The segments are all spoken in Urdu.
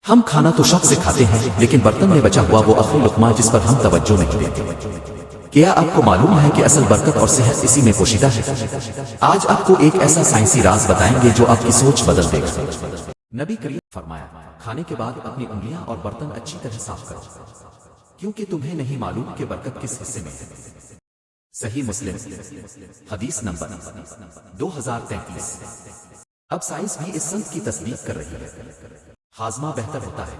ہم کھانا تو شوق سے کھاتے ہیں لیکن برتن میں بچا ہوا وہ آخری لقمہ جس پر ہم توجہ نہیں دیتے۔ کیا آپ کو معلوم ہے کہ اصل برکت اور صحت اسی میں پوشیدہ ہے؟ آج آپ کو ایک ایسا سائنسی راز بتائیں گے جو آپ کی سوچ بدل دے گا۔ نبی کریم فرمایا، کھانے کے بعد اپنی انگلیاں اور برتن اچھی طرح صاف کرو، کیونکہ تمہیں نہیں معلوم کہ برکت کس حصے میں ہے۔ صحیح مسلم حدیث نمبر 2033۔ اب سائنس بھی اس سنت کی تصدیق کر رہی ہے۔ ہاضمہ بہتر ہوتا ہے۔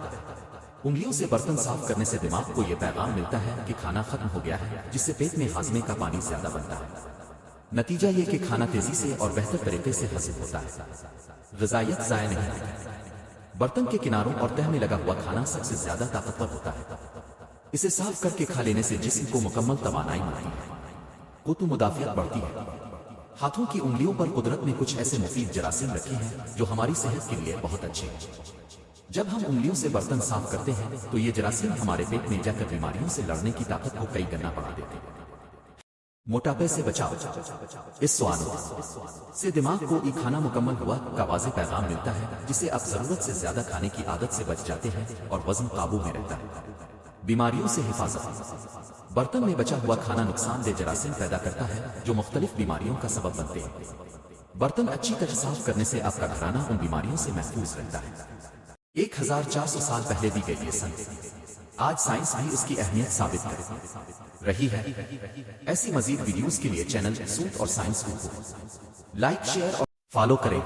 انگلیوں سے برتن صاف کرنے سے دماغ کو یہ پیغام ملتا ہے کہ کھانا ختم ہو گیا ہے، جس سے پیٹ میں ہاضمے کا پانی زیادہ بنتا ہے۔ نتیجہ یہ کہ کھانا تیزی سے اور بہتر طریقے سے ہضم ہوتا ہے، غذائیت ضائع نہیں ہوتی۔ برتن کے کناروں اور تہہ میں لگا ہوا کھانا سب سے زیادہ طاقتور ہوتا ہے۔ اسے صاف کر کے کھا لینے سے جسم کو مکمل توانائی ملتی ہے، قوت و مدافعت بڑھتی ہے۔ ہاتھوں کی انگلیوں پر قدرت نے کچھ ایسے مفید جراثیم رکھے ہیں جو ہماری صحت کے لیے بہت اچھے ہیں۔ جب ہم انگلیوں سے برتن صاف کرتے ہیں تو یہ جراثیم ہمارے پیٹ میں جا کر بیماریوں سے لڑنے کی طاقت کو کئی گنا بڑھا دیتے ہیں۔ موٹاپے سے بچاؤ۔ اس سوالوں سے دماغ کو یہ کھانا مکمل ہوا کا واضح پیغام ملتا ہے، جسے آپ ضرورت سے زیادہ کھانے کی عادت سے بچ جاتے ہیں اور وزن قابو میں رہتا ہے۔ بیماریوں سے حفاظت۔ برتن میں بچا ہوا کھانا نقصان دہ جراثیم پیدا کرتا ہے جو مختلف بیماریوں کا سبب بنتے ہیں۔ برتن اچھی طرح صاف کرنے سے آپ کا گھرانہ ان بیماریوں سے محفوظ رہتا ہے۔ 1400 سال پہلے دی گئی یہ سنت آج سائنس بھی اس کی اہمیت ثابت کر رہی ہے۔ ایسی مزید ویڈیوز کے لیے چینل سوت اور سائنس کو لائک، شیئر اور فالو کریں۔